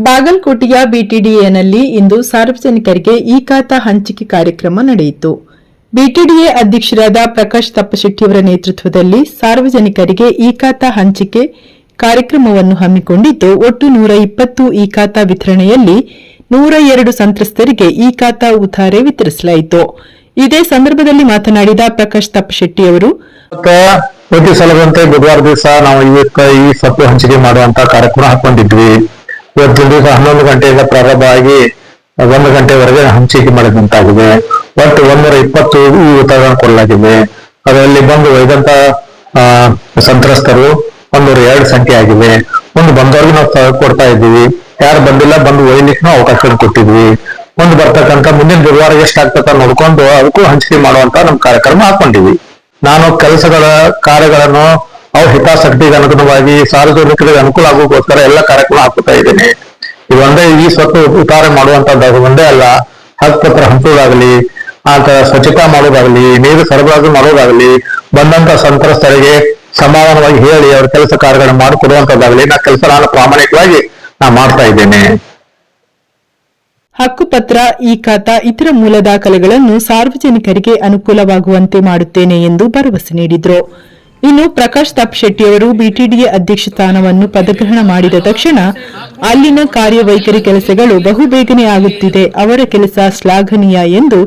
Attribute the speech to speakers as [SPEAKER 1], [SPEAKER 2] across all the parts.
[SPEAKER 1] ಬಾಗಲಕೋಟೆಯ ಬಿಟಿಡಿಎನಲ್ಲಿ ಇಂದು ಸಾರ್ವಜನಿಕರಿಗೆ ಇ-ಖಾತಾ ಹಂಚಿಕೆ ಕಾರ್ಯಕ್ರಮ ನಡೆಯಿತು. ಬಿಟಿಡಿಎ ಅಧ್ಯಕ್ಷರಾದ ಪ್ರಕಾಶ್ ತಪ್ಪಶೆಟ್ಟಿಯವರ ನೇತೃತ್ವದಲ್ಲಿ ಸಾರ್ವಜನಿಕರಿಗೆ ಇ-ಖಾತಾ ಹಂಚಿಕೆ ಕಾರ್ಯಕ್ರಮವನ್ನು ಹಮ್ಮಿಕೊಂಡಿದ್ದು, ಒಟ್ಟು 120 ಇ-ಖಾತಾ ವಿತರಣೆಯಲ್ಲಿ 102 ಸಂತ್ರಸ್ತರಿಗೆ ಇ-ಖಾತಾ ಉತ್ತಾರೆ ವಿತರಿಸಲಾಯಿತು. ಇದೇ ಸಂದರ್ಭದಲ್ಲಿ ಮಾತನಾಡಿದ ಪ್ರಕಾಶ್ ತಪ್ಪಶೆಟ್ಟಿಯವರು,
[SPEAKER 2] ಪ್ರತಿ ಸಲದಂತೆ ಬುಧವಾರ ದಿವಸ ನಾವು ಈ ಸತ್ತು ಹಂಚಿಕೆ ಮಾಡುವಂತ ಕಾರ್ಯಕ್ರಮ ಹಾಕೊಂಡಿದ್ವಿ. ಇವತ್ತಿನ ದಿವಸ 11 ಗಂಟೆಯಿಂದ ಪ್ರಾರಂಭ ಆಗಿ 1 ಗಂಟೆವರೆಗೆ ಹಂಚಿಕೆ ಮಾಡಿದಂತಾಗಿದೆ. ಒಟ್ಟು 120 ಉತ್ತರಗಳನ್ನು ಕೊಡಲಾಗಿದೆ. ಅದರಲ್ಲಿ ಬಂದು ಒಯ್ದಂತ ಸಂತ್ರಸ್ತರು 102 ಸಂಖ್ಯೆ ಆಗಿದೆ. ಒಂದು ಬಂದವರಿಗೆ ನಾವು ಕೊಡ್ತಾ ಇದ್ದೀವಿ. ಯಾರು ಬಂದಿಲ್ಲ ಬಂದು ಒಯ್ಲಿಕ್ಕೆ ನಾವು ಅವಕಾಶ ಕೊಟ್ಟಿದ್ವಿ. ಒಂದು ಬರ್ತಕ್ಕಂಥ ಮುಂದಿನ ಬುಧವಾರ ಎಷ್ಟಾಗ್ತದ ನೋಡ್ಕೊಂಡು ಅದಕ್ಕೂ ಹಂಚಿಕೆ ಮಾಡುವಂತ ನಮ್ ಕಾರ್ಯಕ್ರಮ ಹಾಕೊಂಡಿವಿ. ನಾನು ಕಾರ್ಯಗಳನ್ನು ಅವು ಹಿತಾಸಕ್ತಿಗೆ ಅನುಗುಣವಾಗಿ ಸಾರ್ವಜನಿಕರಿಗೆ ಅನುಕೂಲ ಆಗೋಕ್ಕೋಸ್ಕರ ಎಲ್ಲ ಕಾರ್ಯಕ್ರಮ ಹಾಕುತ್ತಾ ಇದ್ದೇನೆ. ಇದೊಂದೇ ಈ ಸ್ವತ್ತು ಉತ್ತಾರೆ ಮಾಡುವಂತದ್ದು ಒಂದೇ ಅಲ್ಲ, ಹಕ್ಕುಪತ್ರ ಹಂಚುವುದಾಗಲಿ, ಸ್ವಚ್ಛತಾ ಮಾಡೋದಾಗಲಿ, ನೀರು ಸರಬರಾಜು ಮಾಡೋದಾಗಲಿ, ಬಂದಂತ ಸಂತ್ರಸ್ತರಿಗೆ ಸಮಾಧಾನವಾಗಿ ಹೇಳಿ ಅವ್ರ ಕೆಲಸ ಕಾರ್ಯಗಳನ್ನು ಮಾಡಿಕೊಡುವಂತದ್ದಾಗಲಿ ನಾನು ಪ್ರಾಮಾಣಿಕವಾಗಿ ಮಾಡ್ತಾ ಇದ್ದೇನೆ.
[SPEAKER 1] ಹಕ್ಕುಪತ್ರ, ಇ-ಖಾತಾ ಇತರ ಮೂಲ ದಾಖಲೆಗಳನ್ನು ಸಾರ್ವಜನಿಕರಿಗೆ ಅನುಕೂಲವಾಗುವಂತೆ ಮಾಡುತ್ತೇನೆ ಎಂದು ಭರವಸೆ ನೀಡಿದರು. ಇನ್ನು ಪ್ರಕಾಶ್ ತಪ್ಪಶೆಟ್ಟಿಯವರು ಬಿಟಿಡಿಎ ಅಧ್ಯಕ್ಷ ಸ್ಥಾನವನ್ನು ಪದಗ್ರಹಣ ಮಾಡಿದ ತಕ್ಷಣ ಅಲ್ಲಿನ ಕಾರ್ಯವೈಖರಿ ಕೆಲಸಗಳು ಬಹುಬೇಗನೆ ಆಗುತ್ತಿದೆ. ಅವರ ಕೆಲಸ ಶ್ಲಾಘನೀಯ ಎಂದು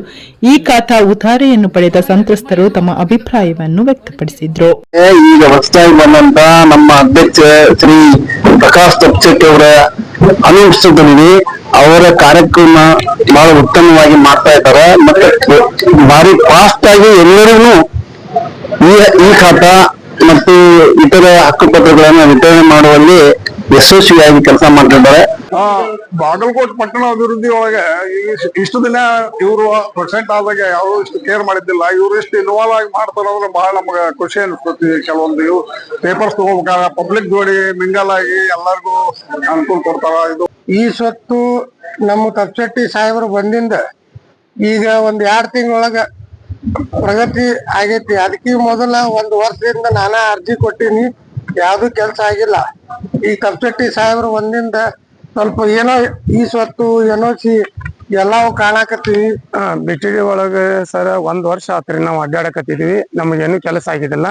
[SPEAKER 1] ಇ-ಖಾತಾ ಉತ್ತಾರೆಯನ್ನು ಪಡೆದ ಸಂತ್ರಸ್ತರು ತಮ್ಮ ಅಭಿಪ್ರಾಯವನ್ನು ವ್ಯಕ್ತಪಡಿಸಿದ್ರು.
[SPEAKER 3] ಈಗ ಹೊಸದಾಗಿ ಬಂದಂತ ನಮ್ಮ ಅಧ್ಯಕ್ಷ ಶ್ರೀ ಪ್ರಕಾಶ್ ತಪ್ಪಶೆಟ್ಟಿ ಅವರ ಅನುಷ್ಠಾನದಲ್ಲಿ ಅವರ ಕಾರ್ಯಕ್ರಮ ಬಹಳ ಉತ್ತಮವಾಗಿ ಮಾಡ್ತಾ ಇದ್ದಾರೆ. ಮತ್ತೆ ಭಾರಿ ಫಾಸ್ಟ್ ಆಗಿ ಎಲ್ಲರಿಗೂ ಈ ಖಾತಾ ಮತ್ತು ಇತರ ಹಕ್ಕುಪತ್ರಗಳನ್ನು ವಿತರಣೆ ಮಾಡುವಲ್ಲಿ ಯಶಸ್ವಿಯಾಗಿ ಕೆಲಸ ಮಾಡ್ತಿದ್ದಾರೆ.
[SPEAKER 4] ಬಾಗಲಕೋಟೆ ಪಟ್ಟಣ ಅಭಿವೃದ್ಧಿ ಒಳಗೆ ಇಷ್ಟು ದಿನ ಇವರು ಪ್ರೆಸೆಂಟ್ ಆದಾಗ ಯಾರು ಇಷ್ಟು ಕೇರ್ ಮಾಡಿದ್ದಿಲ್ಲ. ಇವ್ರು ಎಷ್ಟು ಇನ್ವಾಲ್ವ್ ಆಗಿ ಮಾಡ್ತಾರಂದ್ರೆ ಬಹಳ ನಮ್ಗೆ ಖುಷಿ ಅನಿಸ್ತತಿ. ಕೆಲವೊಂದು ಪೇಪರ್ಸ್ ತಗೋಬೇಕಾಗ ಪಬ್ಲಿಕ್ ಜೋಡಿ ಮಿಂಗಲ್ ಆಗಿ ಎಲ್ಲರಿಗೂ ಅನುಕೂಲ ಕೊಡ್ತಾರ. ಇದು
[SPEAKER 5] ಈ ಸ್ವತ್ತು ನಮ್ಮ ತಪ್ಪಶೆಟ್ಟಿ ಸಾಹೇಬರು ಬಂದಿಂದ ಈಗ ಒಂದ್ 2 ತಿಂಗಳೊಳಗ ಪ್ರಗತಿ ಆಗೈತಿ. ಅದಕ್ಕೆ ಮೊದಲ 1 ವರ್ಷದಿಂದ ನಾನಾ ಅರ್ಜಿ ಕೊಟ್ಟಿನಿ, ಯಾವ್ದು ಕೆಲಸ ಆಗಿಲ್ಲ. ಈ ತಪ್ಪಶೆಟ್ಟಿ ಸಾಹೇಬರು ಒಂದಿಂದ ಸ್ವಲ್ಪ ಏನೋ ಈ ಸ್ವತ್ತು ಎನ್ಒಸಿ ಎಲ್ಲಾವು ಕಾಣಾಕತ್ತೀವಿ. ಬಿಟಿಡಿ ಒಳಗ ಸರ್ 1 ವರ್ಷ ಆತ್ರಿ ನಾವು ಅಡ್ಡಾಡಕತ್ತಿದ್ವಿ. ನಮಗೇನು ಕೆಲಸ ಆಗಿದಿಲ್ಲ.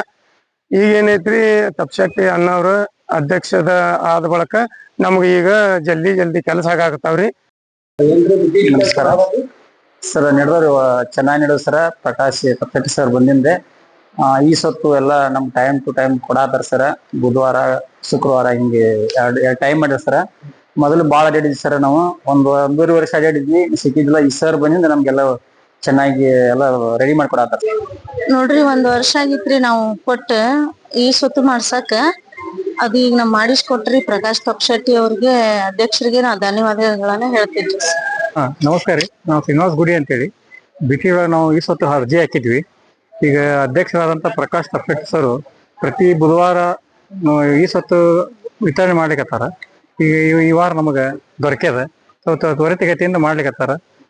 [SPEAKER 5] ಈಗ ಏನೈತ್ರಿ, ತಪ್ಪಶೆಟ್ಟಿ ಅನ್ನೋರು ಅಧ್ಯಕ್ಷದ ಆದ ಬಳಕ ನಮ್ಗೆ ಈಗ ಜಲ್ದಿ ಕೆಲಸ ಆಗಾಕತ್ತಾವ್ರಿ.
[SPEAKER 6] ನಮಸ್ಕಾರ ಸರ್, ನಡೆದವ್ರು ಚೆನ್ನಾಗಿ ನಡೆದು ಸರ. ಪ್ರಕಾಶ್ ತಪ್ಪಶೆಟ್ಟಿ ಸರ್ ಬಂದಿಂದೆ ಈ ಸ್ವತ್ತು ಎಲ್ಲ ನಮ್ ಟೈಮ್ ಟು ಟೈಮ್ ಕೊಡಾತಾರ ಸರ. ಬುಧವಾರ ಶುಕ್ರವಾರ ಹಿಂಗೆ ಎರಡು ಟೈಮ್ ಮಾಡ್ಯಾರ ಸರ. ಮೊದಲು ಬಾಳ ಅಡ್ಡಾಡಿದ್ವಿ ಸರ್, ನಾವು 1.5 ವರ್ಷ ಅಡ್ಡಾಡಿದ್ವಿ, ಸಿಕ್ಕಿದ್ದಿಲ್ಲ. ಈ ಸರ್ ಬಂದಿಂದ ನಮ್ಗೆಲ್ಲ ಚೆನ್ನಾಗಿ ಎಲ್ಲ ರೆಡಿ ಮಾಡ್ಕೊಡಾತಾರ
[SPEAKER 7] ನೋಡ್ರಿ. 1 ವರ್ಷ ಆಗಿತ್ರಿ ನಾವು ಕೊಟ್ಟ ಈ ಸ್ವತ್ತು ಮಾಡ್ಸಕ. ಅದು ಈಗ ನಾವ್ ಮಾಡಿಸ್ಕೊಟ್ರಿ ಪ್ರಕಾಶ್ ತಪ್ಪಶೆಟ್ಟಿ ಅವ್ರಿಗೆ, ಅಧ್ಯಕ್ಷರಿಗೆ ನಾ ಧನ್ಯವಾದಗಳನ್ನ ಹೇಳ್ತಿದ್ವಿ.
[SPEAKER 8] ನಮಸ್ಕಾರ ರೀ, ನಾವು ಶ್ರೀನಿವಾಸ್ ಗುಡಿ ಅಂತೇಳಿ ಬಿಟಿ ಒಳಗೆ ನಾವು ಈ ಸ್ವತ್ತು ಅರ್ಜಿ ಹಾಕಿದ್ವಿ. ಈಗ ಅಧ್ಯಕ್ಷರಾದಂತ ಪ್ರಕಾಶ್ ತಪ್ಪಶೆಟ್ಟಿ ಸರ್ ಪ್ರತಿ ಬುಧವಾರ ಈ ಸ್ವತ್ತು ವಿತರಣೆ ಮಾಡ್ಲಿಕತ್ತಾರ. ಈಗ ಈ ವಾರ ನಮಗ ದೊರಕ್ಯದ, ತ್ವರಿತಗತಿಯಿಂದ ಮಾಡ್ಲಿಕತ್ತಾರ.